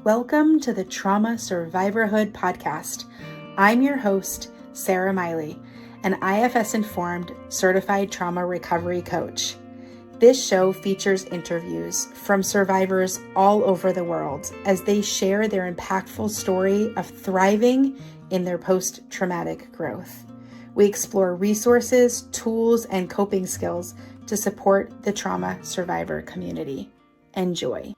Welcome to the Trauma Survivorhood podcast. I'm your host, Sarah Miley, an IFS-informed certified trauma recovery coach. This show features interviews from survivors all over the world as they share their impactful story of thriving in their post-traumatic growth. We explore resources, tools, and coping skills to support the trauma survivor community. Enjoy.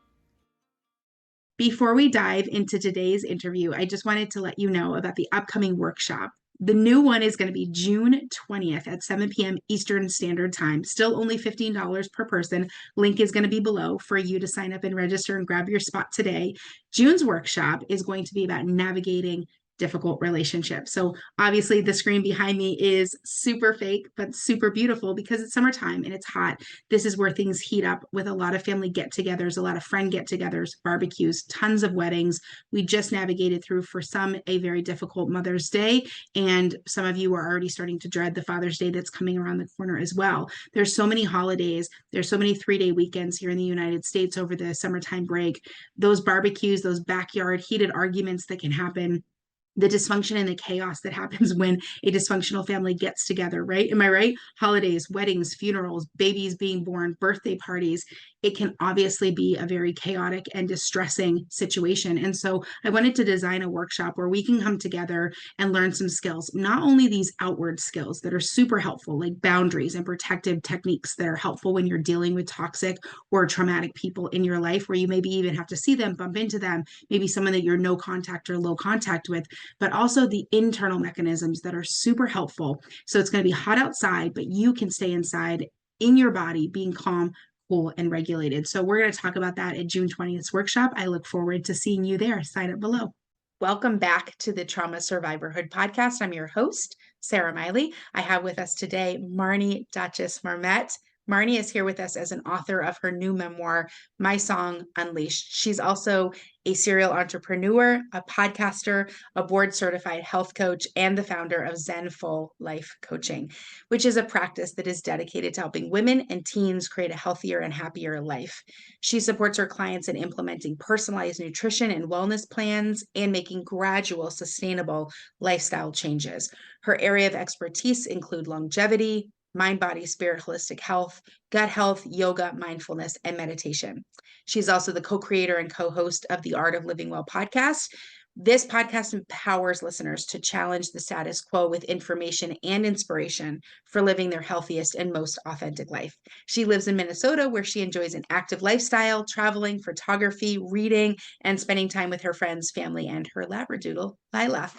Before we dive into today's interview, I just wanted to let you know about the upcoming workshop. The new one is going to be June 20th at 7 p.m. Eastern Standard Time. Still only $15 per person. Link is going to be below for you to sign up and register and grab your spot today. June's workshop is going to be about navigating difficult relationships. So obviously the screen behind me is super fake, but super beautiful because it's summertime and it's hot. This is where things heat up with a lot of family get-togethers, a lot of friend get-togethers, barbecues, tons of weddings. We just navigated through, for some, a very difficult Mother's Day, and some of you are already starting to dread the Father's Day that's coming around the corner as well. There's so many holidays. There's so many 3-day weekends here in the United States over the summertime break. Those barbecues, those backyard heated arguments that can happen, the dysfunction and the chaos that happens when a dysfunctional family gets together, right? Am I right? Holidays, weddings, funerals, babies being born, birthday parties. It can obviously be a very chaotic and distressing situation. And so I wanted to design a workshop where we can come together and learn some skills, not only these outward skills that are super helpful, like boundaries and protective techniques that are helpful when you're dealing with toxic or traumatic people in your life, where you maybe even have to see them, bump into them, maybe someone that you're no contact or low contact with, but also the internal mechanisms that are super helpful. So it's going to be hot outside, but you can stay inside in your body, being calm, cool, and regulated. So we're going to talk about that at June 20th workshop. I look forward to seeing you there. Sign up below. Welcome back to the Trauma Survivorhood podcast. I'm your host, Sarah Miley. I have with us today Marnie Duchess Marmet. Marnie is here with us as an author of her new memoir, My Song Unleashed. She's also a serial entrepreneur, a podcaster, a board-certified health coach, and the founder of Zen Full Life Coaching, which is a practice that is dedicated to helping women and teens create a healthier and happier life. She supports her clients in implementing personalized nutrition and wellness plans and making gradual, sustainable lifestyle changes. Her area of expertise include longevity, mind, body, spirit, holistic health, gut health, yoga, mindfulness, and meditation. She's also the co-creator and co-host of the Art of Living Well podcast. This podcast empowers listeners to challenge the status quo with information and inspiration for living their healthiest and most authentic life. She lives in Minnesota, where she enjoys an active lifestyle, traveling, photography, reading, and spending time with her friends, family, and her Labradoodle, Lila.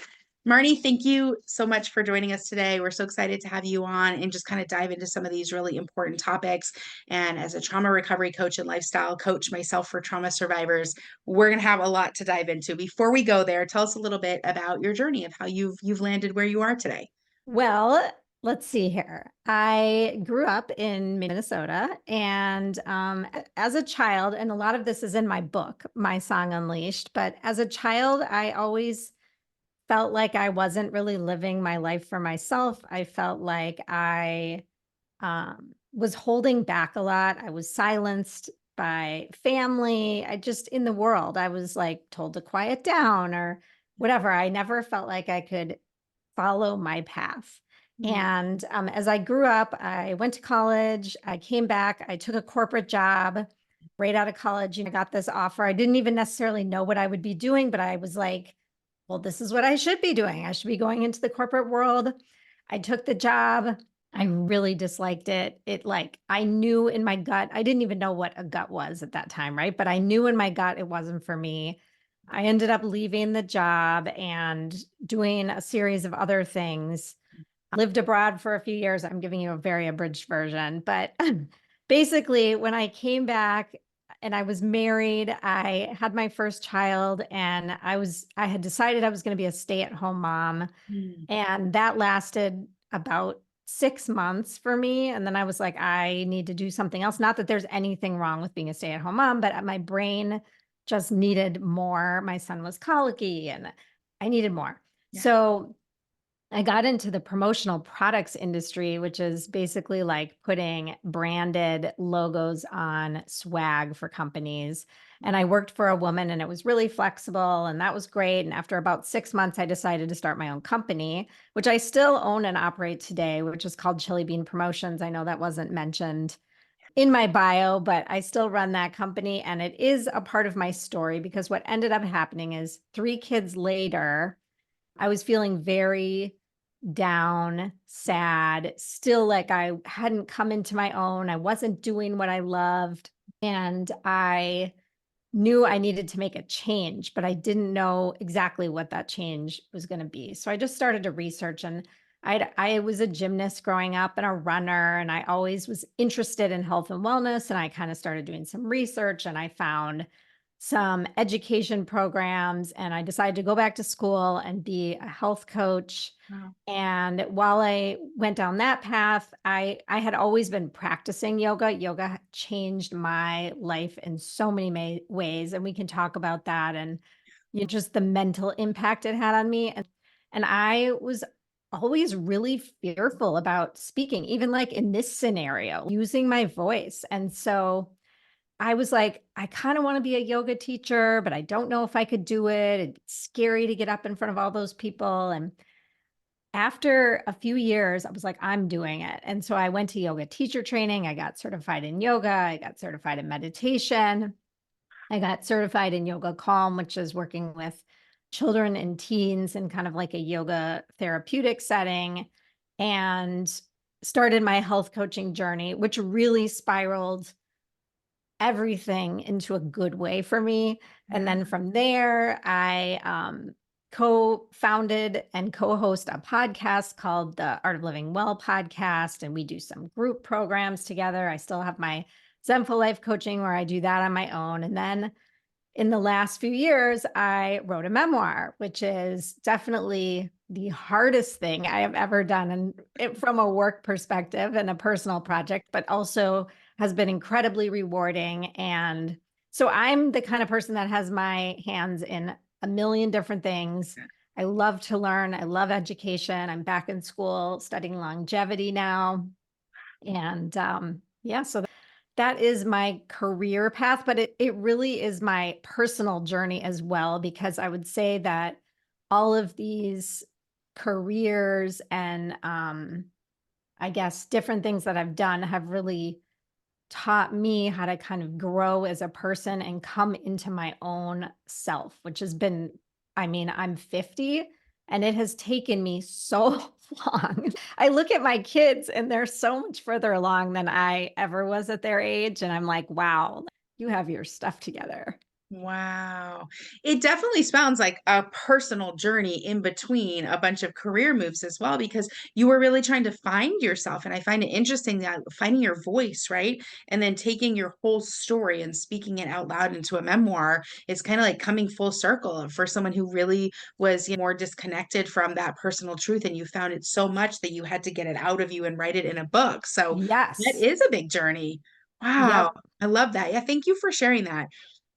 Marnie, thank you so much for joining us today. We're so excited to have you on and just kind of dive into some of these really important topics. And as a trauma recovery coach and lifestyle coach myself for trauma survivors, we're going to have a lot to dive into. Before we go there, tell us a little bit about your journey of how you've landed where you are today. Well, let's see here. I grew up in Minnesota, and as a child, and a lot of this is in my book, My Song Unleashed, but as a child, I always felt like I wasn't really living my life for myself. I felt like I was holding back a lot. I was silenced by family. I just, in the world, I was like told to quiet down or whatever. I never felt like I could follow my path. And as I grew up, I went to college, I came back, I took a corporate job right out of college. I got this offer. I didn't even necessarily know what I would be doing, but I was like, well, this is what I should be doing. I should be going into the corporate world. I took the job. I really disliked it. I knew in my gut, I didn't even know what a gut was at that time, right? But I knew in my gut it wasn't for me. I ended up leaving the job and doing a series of other things. I lived abroad for a few years. I'm giving you a very abridged version, but basically when I came back and I was married, I had my first child, and I had decided I was going to be a stay-at-home mom. And that lasted about 6 months for me. And then I was like, I need to do something else. Not that there's anything wrong with being a stay-at-home mom, but my brain just needed more. My son was colicky and I needed more. Yeah. So I got into the promotional products industry, which is basically like putting branded logos on swag for companies. And I worked for a woman and it was really flexible and that was great. And after about 6 months, I decided to start my own company, which I still own and operate today, which is called Chili Bean Promotions. I know that wasn't mentioned in my bio, but I still run that company. And it is a part of my story because what ended up happening is 3 kids later, I was feeling very down, sad, still like I hadn't come into my own. I wasn't doing what I loved. And I knew I needed to make a change, but I didn't know exactly what that change was going to be. So I just started to research and I was a gymnast growing up and a runner, and I always was interested in health and wellness. And I kind of started doing some research and I found some education programs and I decided to go back to school and be a health coach. Wow. And while I went down that path, I had always been practicing yoga. Yoga changed my life in so many ways, and we can talk about that and just the mental impact it had on me. And I was always really fearful about speaking, even like in this scenario, using my voice. And so I was like, I kind of want to be a yoga teacher, but I don't know if I could do it. It's scary to get up in front of all those people. And after a few years, I was like, I'm doing it. And so I went to yoga teacher training. I got certified in yoga. I got certified in meditation. I got certified in yoga calm, which is working with children and teens in kind of like a yoga therapeutic setting, and started my health coaching journey, which really spiraled everything into a good way for me. And Yeah. then from there, I co-founded and co-host a podcast called the Art of Living Well podcast, and we do some group programs together. I still have my Zenful Life coaching where I do that on my own. And then in the last few years, I wrote a memoir, which is definitely the hardest thing I have ever done, and from a work perspective and a personal project, but also has been incredibly rewarding. And so I'm the kind of person that has my hands in a million different things. I love to learn. I love education. I'm back in school studying longevity now. And yeah, so that is my career path, but it really is my personal journey as well, because I would say that all of these careers and I guess different things that I've done have really taught me how to kind of grow as a person and come into my own self, which has been, I mean, I'm 50 and it has taken me so long. I look at my kids and they're so much further along than I ever was at their age. And I'm like, wow, you have your stuff together. Wow. It definitely sounds like a personal journey in between a bunch of career moves as well, because you were really trying to find yourself. And I find it interesting that finding your voice, right? And then taking your whole story and speaking it out loud into a memoir is kind of like coming full circle for someone who really was, more disconnected from that personal truth. And you found it so much that you had to get it out of you and write it in a book. So that Yes. is a big journey. Wow. Yep. I love that. Yeah. Thank you for sharing that.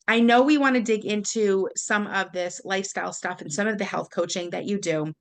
I know we want to dig into some of this lifestyle stuff and some of the health coaching that you do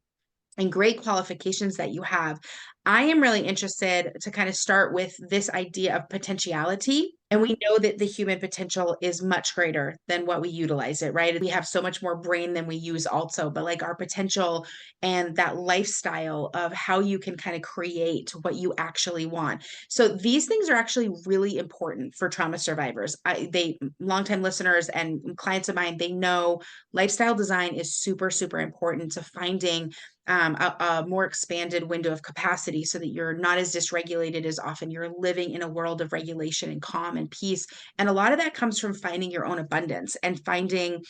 and great qualifications that you have. I am really interested to kind of start with this idea of potentiality. And we know that the human potential is much greater than what we utilize it, right? We have so much more brain than we use, also, but like our potential and that lifestyle of how you can kind of create what you actually want. So these things are actually really important for trauma survivors. They longtime listeners and clients of mine, they know lifestyle design is super, super important to finding a more expanded window of capacity so that you're not as dysregulated as often. You're living in a world of regulation and calm and peace. And a lot of that comes from finding your own abundance and finding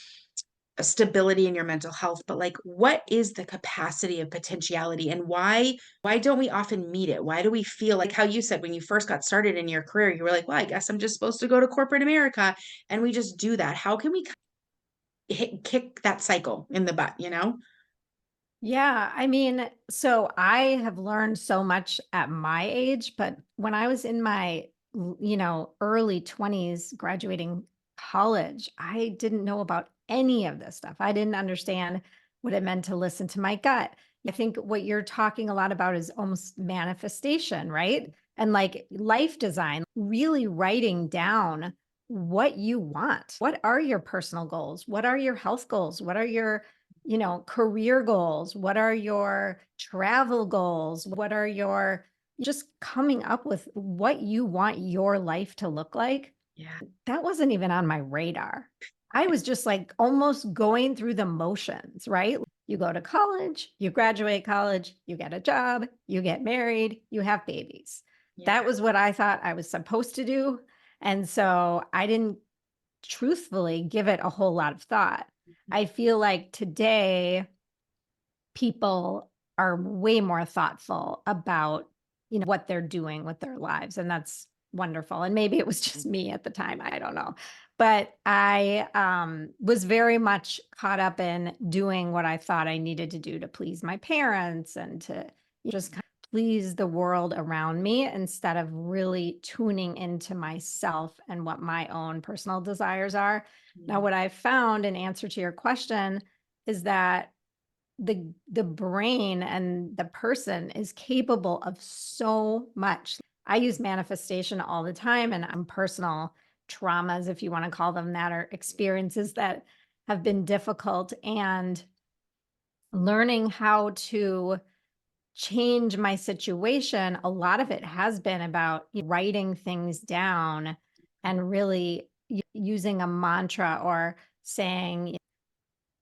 a stability in your mental health. But like, what is the capacity of potentiality, and why don't we often meet it? Why do we feel like how you said when you first got started in your career, you were like, well, I guess I'm just supposed to go to corporate America, and we just do that? How can we kick that cycle in the butt? Yeah, I mean, so I have learned so much at my age, but when I was in my, early 20s graduating college, I didn't know about any of this stuff. I didn't understand what it meant to listen to my gut, I think what you're talking a lot about is almost manifestation, right? And like life design, really writing down what you want. What are your personal goals? What are your health goals? What are your, career goals? What are your travel goals? What are your just coming up with what you want your life to look like? Yeah. That wasn't even on my radar. I was just like almost going through the motions, right? You go to college, you graduate college, you get a job, you get married, you have babies. Yeah. That was what I thought I was supposed to do. And so I didn't truthfully give it a whole lot of thought. I feel like today people are way more thoughtful about, what they're doing with their lives. And that's wonderful. And maybe it was just me at the time. I don't know. But I was very much caught up in doing what I thought I needed to do to please my parents and to just kind of please the world around me instead of really tuning into myself and what my own personal desires are. Now, what I've found in answer to your question is that the brain and the person is capable of so much. I use manifestation all the time, and I'm personal traumas, if you want to call them that, or experiences that have been difficult, and learning how to change my situation. A lot of it has been about writing things down and really using a mantra or saying,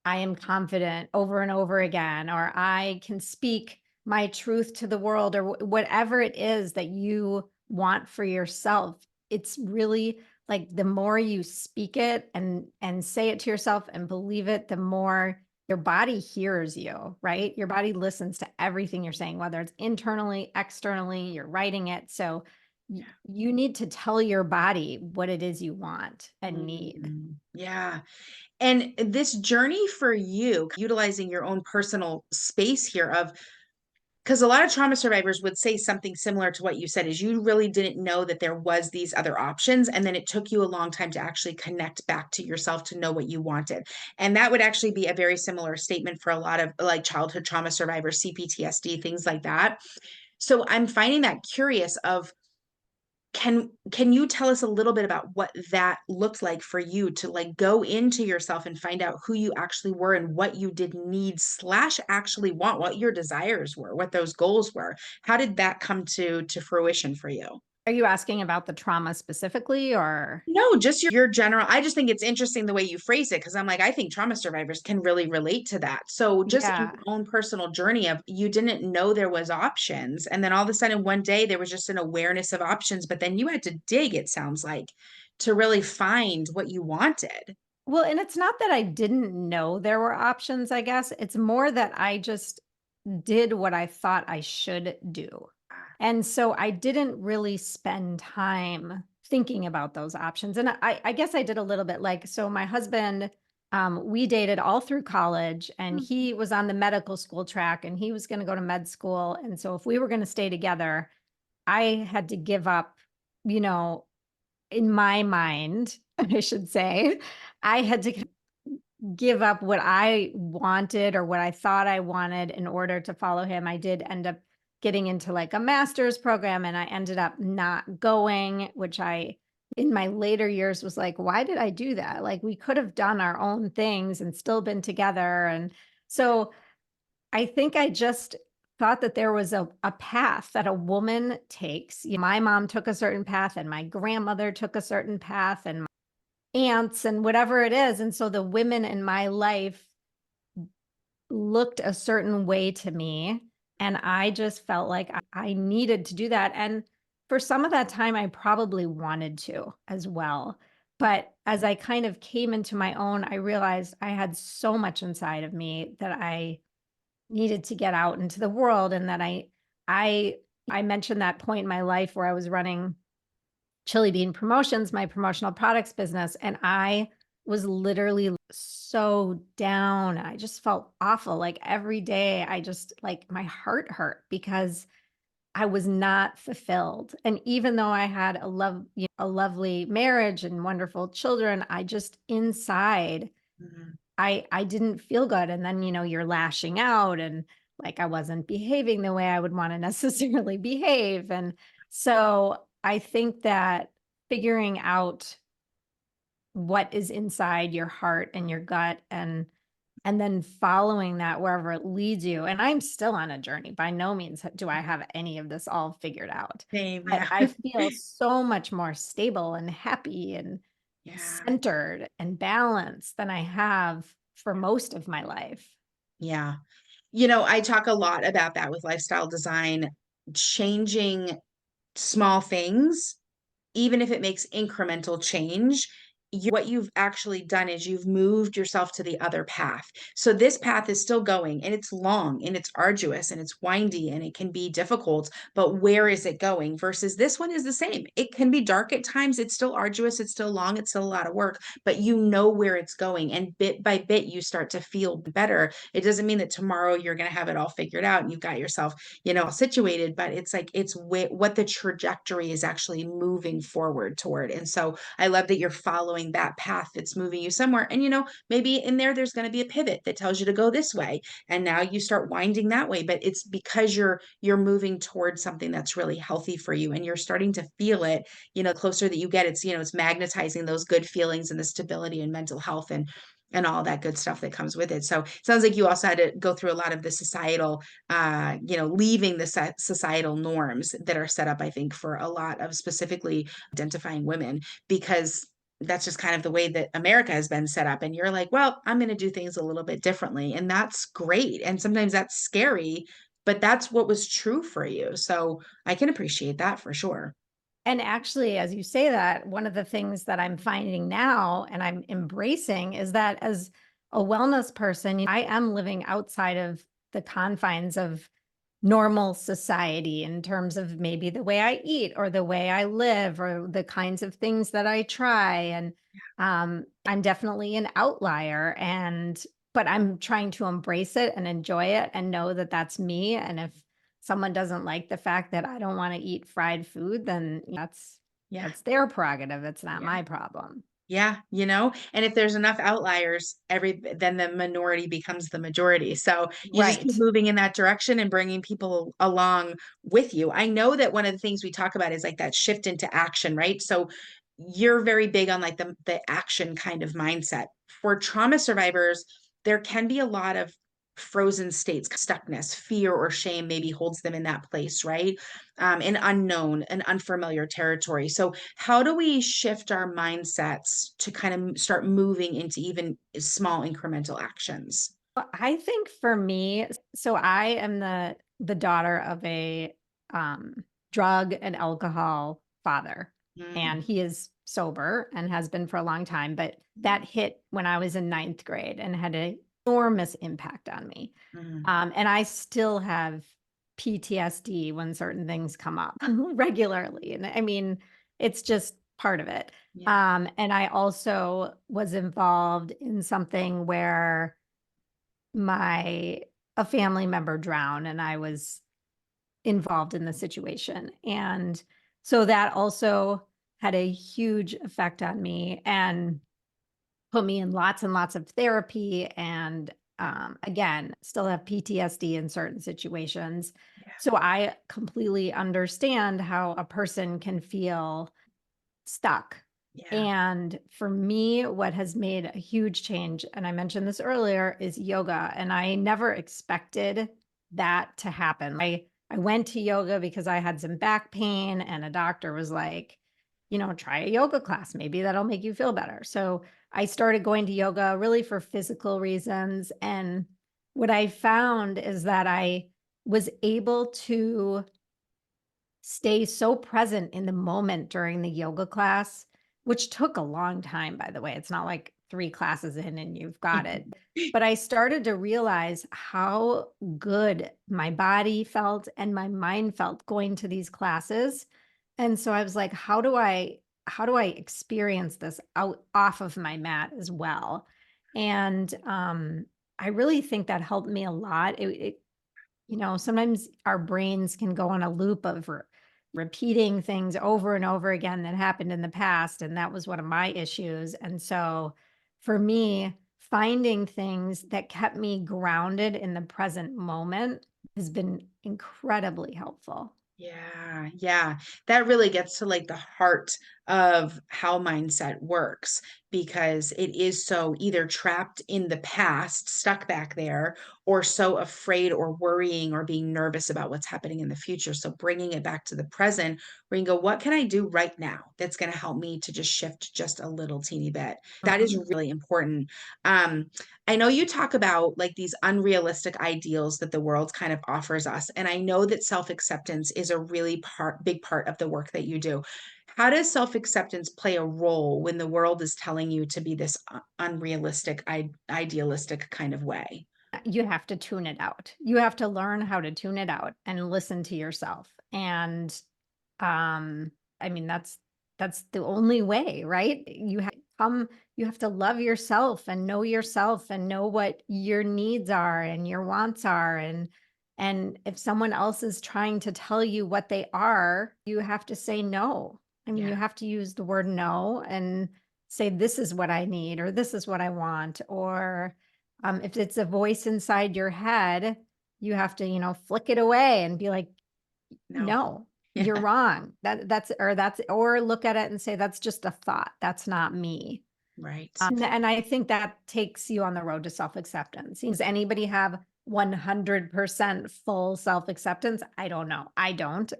I am confident over and over again, or I can speak my truth to the world, or whatever it is that you want for yourself. It's really like the more you speak it and say it to yourself and believe it, the more your body hears you, right? Your body listens to everything you're saying, whether it's internally, externally, you're writing it. So you need to tell your body what it is you want and need. Yeah. And this journey for you, utilizing your own personal space here of, because a lot of trauma survivors would say something similar to what you said, is you really didn't know that there was these other options. And then it took you a long time to actually connect back to yourself to know what you wanted. And that would actually be a very similar statement for a lot of like childhood trauma survivors, CPTSD, things like that. So I'm finding that curious of, can you tell us a little bit about what that looked like for you to like go into yourself and find out who you actually were and what you did need slash actually want, what your desires were, what those goals were? How did that come to fruition for you? Are you asking about the trauma specifically or? No, just your general. I just think it's interesting the way you phrase it, because I'm like, I think trauma survivors can really relate to that. So just in Yeah. your own personal journey of, you didn't know there was options, and then all of a sudden one day there was just an awareness of options, but then you had to dig, it sounds like, to really find what you wanted. Well, and it's not that I didn't know there were options, I guess. It's more that I just did what I thought I should do. And so I didn't really spend time thinking about those options. And I guess I did a little bit like, so my husband, we dated all through college, and he was on the medical school track and he was going to go to med school. And so if we were going to stay together, I had to give up, you know, in my mind, I should say, I had to give up what I wanted or what I thought I wanted in order to follow him. I did end up getting into like a master's program, and I ended up not going, which I, in my later years, was like, why did I do that? Like, we could have done our own things and still been together. And so I think I just thought that there was a path that a woman takes. My mom took a certain path, and my grandmother took a certain path, and aunts and whatever it is. And so the women in my life looked a certain way to me. And I just felt like I needed to do that. And for some of that time, I probably wanted to as well. But as I kind of came into my own, I realized I had so much inside of me that I needed to get out into the world, and that I I mentioned that point in my life where I was running Chili Bean Promotions, my promotional products business. And I was literally so down. I just felt awful. Like every day, I just like my heart hurt because I was not fulfilled. And even though I had a lovely marriage and wonderful children, I just inside, Mhm. I didn't feel good. And then, you're lashing out and like I wasn't behaving the way I would want to necessarily behave. And so I think that figuring out what is inside your heart and your gut and then following that wherever it leads you. And I'm still on a journey. By no means do I have any of this all figured out. Same, But yeah. I feel so much more stable and happy and Yeah. centered and balanced than I have for most of my life. Yeah. I talk a lot about that with lifestyle design, changing small things, even if it makes incremental change. What you've actually done is you've moved yourself to the other path. So this path is still going, and it's long and it's arduous and it's windy and it can be difficult, but where is it going? Versus this one is the same. It can be dark at times. It's still arduous. It's still long. It's still a lot of work, but you know where it's going. And bit by bit, you start to feel better. It doesn't mean that tomorrow you're going to have it all figured out and you've got yourself, all situated, but it's like, it's what the trajectory is actually moving forward toward. And so I love that you're following that path that's moving you somewhere. And, maybe in there's going to be a pivot that tells you to go this way. And now you start winding that way, but it's because you're moving towards something that's really healthy for you. And you're starting to feel it, closer that you get, it's magnetizing those good feelings and the stability and mental health and all that good stuff that comes with it. So it sounds like you also had to go through a lot of the societal, leaving the societal norms that are set up, I think, for a lot of specifically identifying women, because that's just kind of the way that America has been set up. And you're like, well, I'm going to do things a little bit differently. And that's great. And sometimes that's scary, but that's what was true for you. So I can appreciate that for sure. And actually, as you say that, one of the things that I'm finding now and I'm embracing is that as a wellness person, I am living outside of the confines of normal society in terms of maybe the way I eat or the way I live or the kinds of things that I try. And I'm definitely an outlier. But I'm trying to embrace it and enjoy it and know that that's me. And if someone doesn't like the fact that I don't want to eat fried food, then Yeah. that's their prerogative. It's not Yeah. my problem. Yeah, and if there's enough outliers, then the minority becomes the majority. So you just keep Right. moving in that direction and bringing people along with you. I know that one of the things we talk about is like that shift into action, right? So you're very big on like the action kind of mindset. For trauma survivors, there can be a lot of frozen states, stuckness, fear or shame maybe holds them in that place, right? An unknown, an unfamiliar territory. So how do we shift our mindsets to kind of start moving into even small incremental actions? Well, I think for me, so I am the daughter of a um, drug and alcohol father, and Mm, he is sober and has been for a long time. But that hit when I was in ninth grade and had an enormous impact on me. mm, And I still have PTSD when certain things come up regularly, and I mean, it's just part of it. yeah, And I also was involved in something where my a family member drowned and I was involved in the situation. And so that also had a huge effect on me and put me in lots and lots of therapy and again, still have PTSD in certain situations. yeah, So I completely understand how a person can feel stuck. yeah, And for me, what has made a huge change, and I mentioned this earlier, is yoga. And I never expected that to happen. I went to yoga because I had some back pain, and a doctor was like, try a yoga class. Maybe that'll make you feel better. So I started going to yoga really for physical reasons. And what I found is that I was able to stay so present in the moment during the yoga class, which took a long time, by the way. It's not like 3 classes in and you've got it. But I started to realize how good my body felt and my mind felt going to these classes. And so I was like, how do I experience this out off of my mat as well? And I really think that helped me a lot. Sometimes our brains can go on a loop of repeating things over and over again that happened in the past. And that was one of my issues. And so for me, finding things that kept me grounded in the present moment has been incredibly helpful. Yeah, yeah. That really gets to like the heart of how mindset works because it is so either trapped in the past, stuck back there, or so afraid or worrying or being nervous about what's happening in the future. So bringing it back to the present where you can go, what can I do right now that's going to help me to just shift just a little teeny bit? That is Mhm. really important. Um, I know you talk about like these unrealistic ideals that the world kind of offers us. And I know that self-acceptance is a really big part of the work that you do. How does self-acceptance play a role when the world is telling you to be this unrealistic, idealistic kind of way? You have to tune it out. You have to learn how to tune it out and listen to yourself. And um, I mean, that's the only way, right? You have to love yourself and know what your needs are and your wants are. And if someone else is trying to tell you what they are, you have to say no. I mean, Yeah. you have to use the word no and say, this is what I need, or this is what I want. Or if it's a voice inside your head, you have to, flick it away and be like, No. no, you're Yeah. wrong. Or look at it and say, that's just a thought. That's not me. Right. And I think that takes you on the road to self-acceptance. Does anybody have 100% full self-acceptance? I don't know. I don't.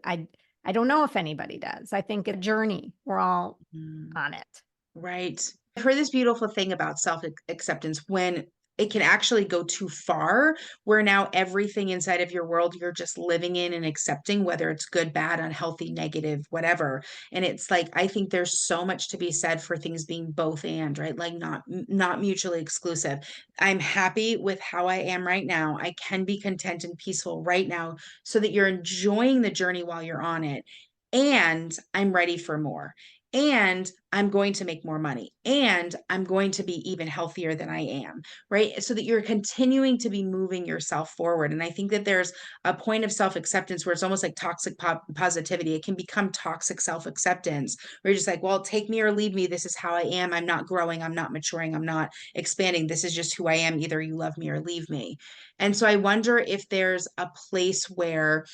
I don't know if anybody does. I think a journey. We're all Mm. on it. Right. I've heard this beautiful thing about self-acceptance when it can actually go too far, where now everything inside of your world you're just living in and accepting, whether it's good, bad, unhealthy, negative, whatever. And it's like, I think there's so much to be said for things being both and, right? Like not mutually exclusive. I'm happy with how I am right now. I can be content and peaceful right now so that you're enjoying the journey while you're on it. And I'm ready for more, and I'm going to make more money, and I'm going to be even healthier than I am, right? So that you're continuing to be moving yourself forward. And I think that there's a point of self acceptance where it's almost like toxic positivity. It can become toxic self acceptance where you're just like, well, take me or leave me. This is how I am. I'm not growing. I'm not maturing. I'm not expanding. This is just who I am. Either you love me or leave me. And so I wonder if there's a place where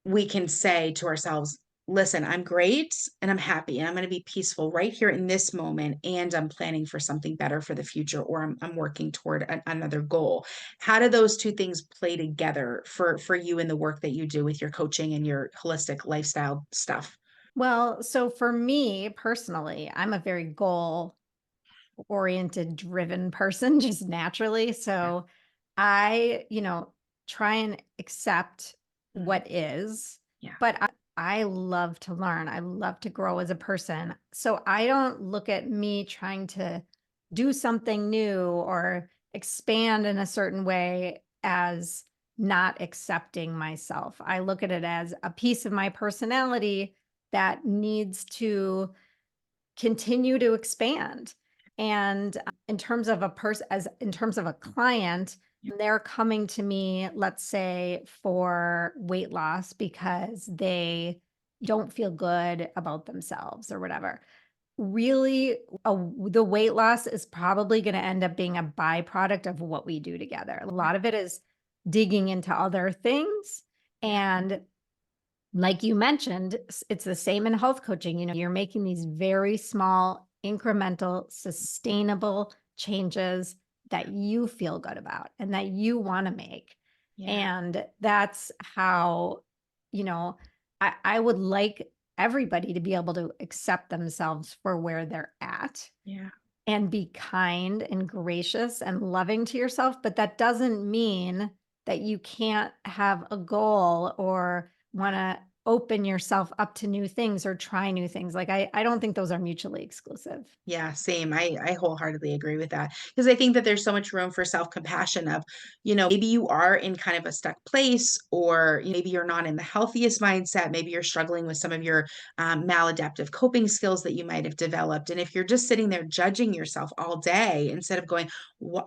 we can say to ourselves, listen, I'm great and I'm happy and I'm going to be peaceful right here in this moment. And I'm planning for something better for the future, or I'm working toward another goal. How do those two things play together for you in the work that you do with your coaching and your holistic lifestyle stuff? Well, so for me personally, I'm a very goal oriented, driven person just naturally. Yeah. So I, try and accept Mhm. what is, Yeah. but I love to learn. I love to grow as a person. So I don't look at me trying to do something new or expand in a certain way as not accepting myself. I look at it as a piece of my personality that needs to continue to expand. And in terms of a person, as in terms of a client, Yeah. they're coming to me, let's say, for weight loss because they don't feel good about themselves or whatever. Really, the weight loss is probably going to end up being a byproduct of what we do together. A lot of it is digging into other things. Yeah. And like you mentioned, it's the same in health coaching. You're making these very small, incremental, sustainable changes that you feel good about and that you want to make. Yeah. And that's how, you know, I would like everybody to be able to accept themselves for where they're at Yeah. and be kind and gracious and loving to yourself. But that doesn't mean that you can't have a goal or want to open yourself up to new things or try new things. Like, I don't think those are mutually exclusive. Yeah, same. I wholeheartedly agree with that because I think that there's so much room for self-compassion of, maybe you are in kind of a stuck place, or maybe you're not in the healthiest mindset. Maybe you're struggling with some of your maladaptive coping skills that you might have developed. And if you're just sitting there judging yourself all day instead of going,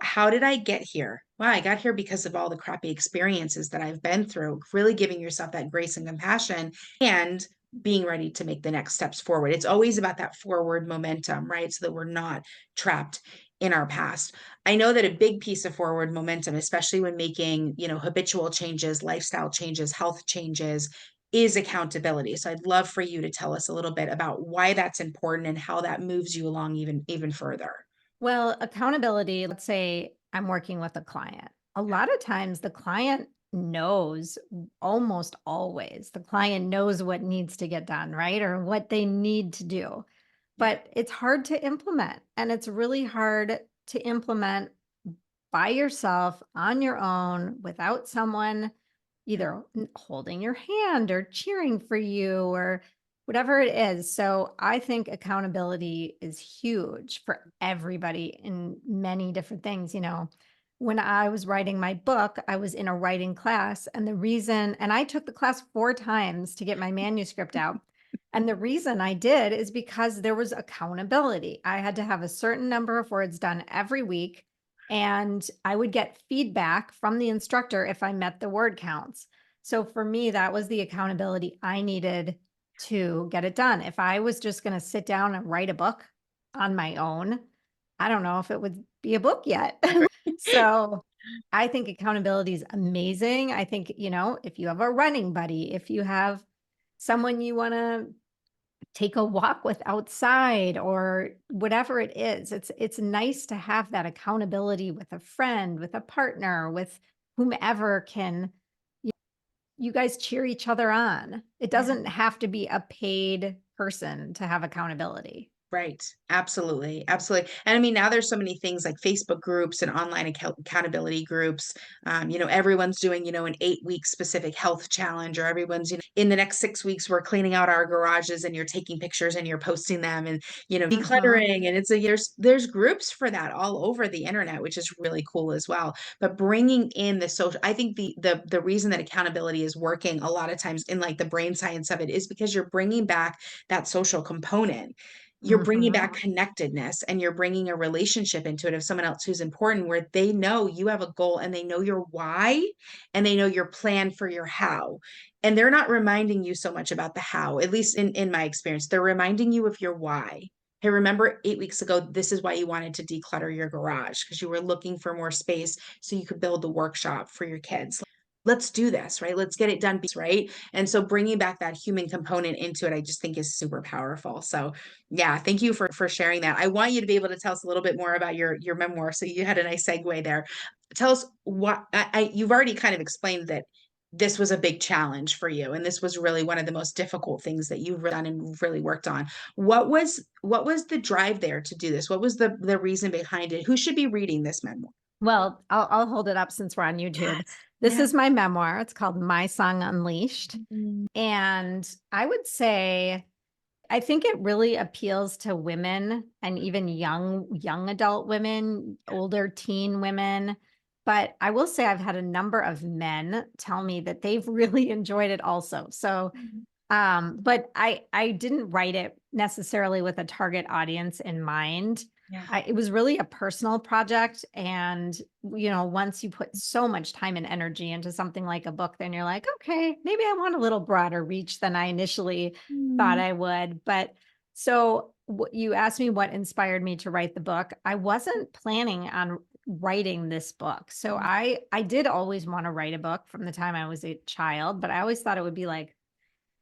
how did I get here? Well, I got here because of all the crappy experiences that I've been through, really giving yourself that grace and compassion. And being ready to make the next steps forward. It's always about that forward momentum, right? So that we're not trapped in our past. I know that a big piece of forward momentum, especially when making, habitual changes, lifestyle changes, health changes, is accountability. So I'd love for you to tell us a little bit about why that's important and how that moves you along even further. Well, accountability, let's say I'm working with a client. A lot of times the client knows, almost always, the client knows what needs to get done, right? Or what they need to do. Yeah. But it's hard to implement. And it's really hard to implement by yourself on your own without someone either holding your hand or cheering for you or whatever it is. So I think accountability is huge for everybody in many different things. When I was writing my book, I was in a writing class, and and I took the class 4 times to get my manuscript out. And the reason I did is because there was accountability. I had to have a certain number of words done every week, and I would get feedback from the instructor if I met the word counts. So for me, that was the accountability I needed to get it done. If I was just going to sit down and write a book on my own, I don't know if it would be a book yet. So I think accountability is amazing. I think, if you have a running buddy, if you have someone you want to take a walk with outside or whatever it is, it's nice to have that accountability with a friend, with a partner, with whomever can you guys cheer each other on. It doesn't have to be a paid person to have accountability. Right. Absolutely. Absolutely. And I mean, now there's so many things like Facebook groups and online accountability groups. Everyone's doing, an 8-week specific health challenge, or everyone's, in the next 6 weeks, we're cleaning out our garages and you're taking pictures and you're posting them and, Mhm. decluttering. And there's groups for that all over the internet, which is really cool as well. But bringing in the social, I think the reason that accountability is working a lot of times in like the brain science of it is because you're bringing back that social component. You're bringing Mhm. back connectedness, and you're bringing a relationship into it of someone else who's important, where they know you have a goal and they know your why and they know your plan for your how. And they're not reminding you so much about the how, at least in my experience. They're reminding you of your why. Hey, remember 8 weeks ago, this is why you wanted to declutter your garage, because you were looking for more space so you could build the workshop for your kids. Let's do this, right? Let's get it done, right? And so bringing back that human component into it, I just think is super powerful. So yeah, thank you for sharing that. I want you to be able to tell us a little bit more about your memoir. So you had a nice segue there. Tell us what you've already kind of explained that this was a big challenge for you, and this was really one of the most difficult things that you've done and really worked on. What was the drive there to do this? What was the reason behind it? Who should be reading this memoir? Well, I'll hold it up since we're on YouTube. Yes. This Yeah. is my memoir. It's called My Song Unleashed. Mhm. And I would say I think it really appeals to women and even young adult women, older teen women. But I will say I've had a number of men tell me that they've really enjoyed it also. So but I didn't write it necessarily with a target audience in mind. Yeah. It was really a personal project. And, once you put so much time and energy into something like a book, then you're like, okay, maybe I want a little broader reach than I initially thought Mm. I would. But so you asked me what inspired me to write the book. I wasn't planning on writing this book. So I did always want to write a book from the time I was a child, but I always thought it would be like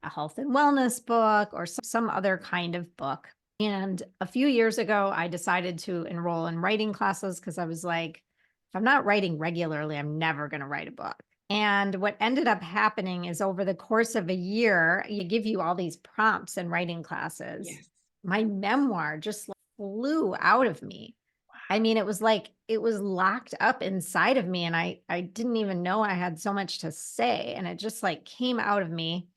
a health and wellness book or some other kind of book. And a few years ago, I decided to enroll in writing classes because I was like, if I'm not writing regularly, I'm never going to write a book. And what ended up happening is over the course of a year, you give you all these prompts in writing classes. Yes. My memoir just like flew out of me. I mean, it was like it was locked up inside of me, and I didn't even know I had so much to say, and it just like came out of me.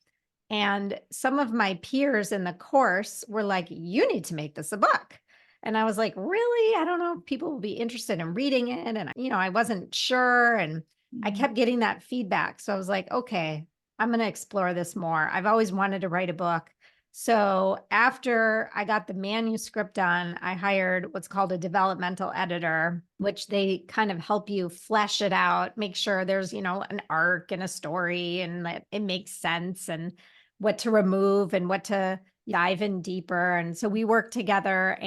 And some of my peers in the course were like, you need to make this a book. And I was like, really? I don't know if people will be interested in reading it. And, I wasn't sure. And I Mhm. kept getting that feedback. So I was like, okay, I'm going to explore this more. I've always wanted to write a book. So after I got the manuscript done, I hired what's called a developmental editor, which they kind of help you flesh it out, make sure there's, an arc and a story and that it makes sense and what to remove and what to dive in deeper. And so we worked together.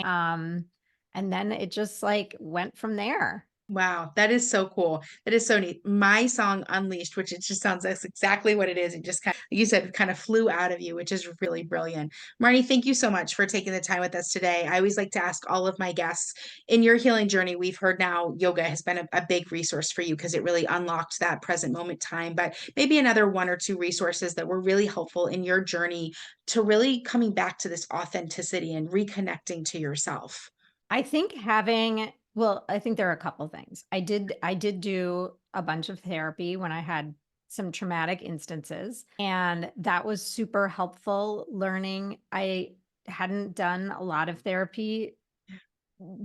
And then it just like went from there. Wow, that is so cool. That is so neat. My song Unleashed, which it just sounds that's exactly what it is. It just kind of, like you said, kind of flew out of you, which is really brilliant. Marnie, thank you so much for taking the time with us today. I always like to ask all of my guests in your healing journey. We've heard now yoga has been a big resource for you because it really unlocked that present moment time, but maybe another one or two resources that were really helpful in your journey to really coming back to this authenticity and reconnecting to yourself. I think I think there are a couple things. I did do a bunch of therapy when I had some traumatic instances, and that was super helpful learning. I hadn't done a lot of therapy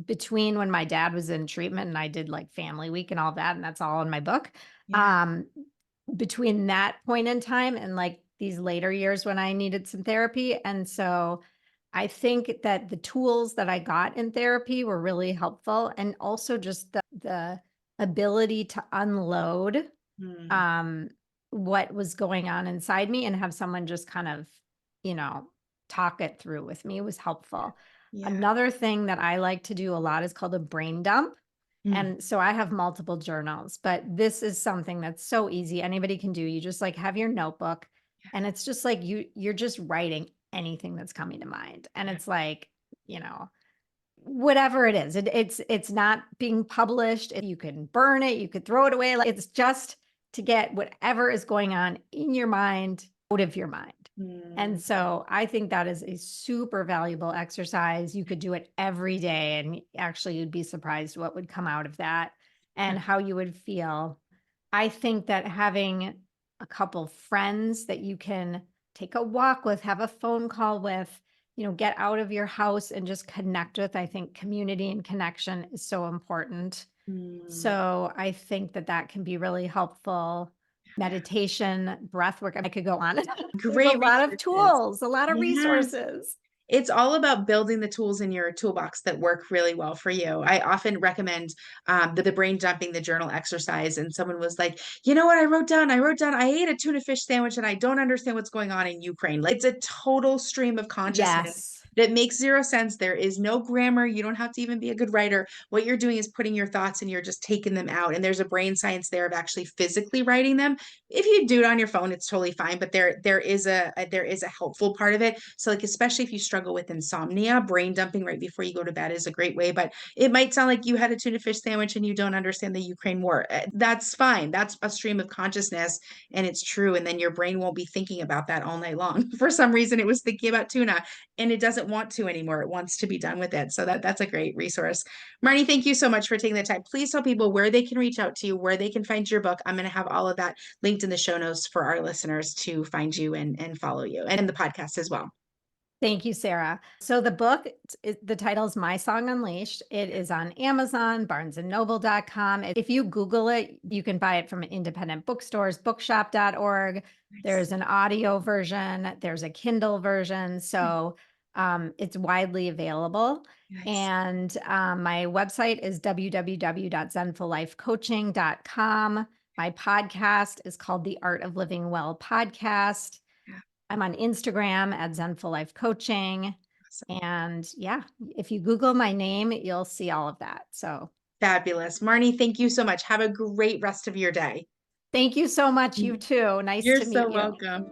between when my dad was in treatment and I did like family week and all that, and that's all in my book. Yeah. Um, between that point in time and like these later years when I needed some therapy. And so I think that the tools that I got in therapy were really helpful. And also just the ability to unload Mm, um, what was going on inside me and have someone just kind of, you know, talk it through with me was helpful. yeah. Another thing that I like to do a lot is called a brain dump. Mm, And so I have multiple journals, but this is something that's so easy. Anybody can do. You just like have your notebook and it's just like you're just writing anything that's coming to mind. And yeah. it's like, you know, whatever it is. It's not being published. You can burn it, you could throw it away. Like it's just to get whatever is going on in your mind out of your mind. And Mm, so I think that is a super valuable exercise. You could do it every day and actually you'd be surprised what would come out of that yeah. and how you would feel. I think that having a couple friends that you can take a walk with, have a phone call with, get out of your house and just connect with. I think community and connection is so important. Mm, So I think that that can be really helpful. Meditation, breath work. I could go on. There's a great lot of resources. tools, a lot of Yes. resources. It's all about building the tools in your toolbox that work really well for you. I often recommend the brain dumping, the journal exercise. And someone was like, you know what? I wrote down, I ate a tuna fish sandwich and I don't understand what's going on in Ukraine. Like it's a total stream of consciousness Yes. that makes zero sense. There is no grammar. You don't have to even be a good writer. What you're doing is putting your thoughts and you're just taking them out. And there's a brain science there of actually physically writing them. If you do it on your phone, it's totally fine. But there is a helpful part of it. So like especially if you struggle with insomnia, brain dumping right before you go to bed is a great way. But it might sound like you had a tuna fish sandwich and you don't understand the Ukraine war. That's fine. That's a stream of consciousness and it's true. And then your brain won't be thinking about that all night long. For some reason, it was thinking about tuna and it doesn't want to anymore. It wants to be done with it. So that's a great resource. Marnie, thank you so much for taking the time. Please tell people where they can reach out to you, where they can find your book. I'm going to have all of that linked in the show notes for our listeners to find you and follow you and the podcast as well. Thank you, Sarah. So the book, the title is My Song Unleashed. It is on Amazon, barnesandnoble.com. If you Google it, you can buy it from independent bookstores, bookshop.org. Nice. There's an audio version. There's a Kindle version. So it's widely available. Nice. And my website is www.zenfullifecoaching.com. My podcast is called The Art of Living Well Podcast. Yeah, I'm on Instagram at Zenful Life Coaching. awesome. And yeah, if you Google my name, you'll see all of that. So Fabulous. Marnie, thank you so much. Have a great rest of your day. thank you so much. You too. Nice You're to so meet you. welcome.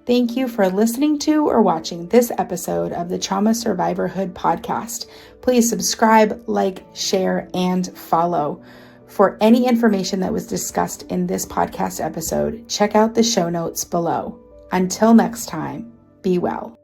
Thank you for listening to or watching this episode of the Trauma Survivorhood podcast. Please subscribe, like, share, and follow. For any information that was discussed in this podcast episode, check out the show notes below. Until next time, be well.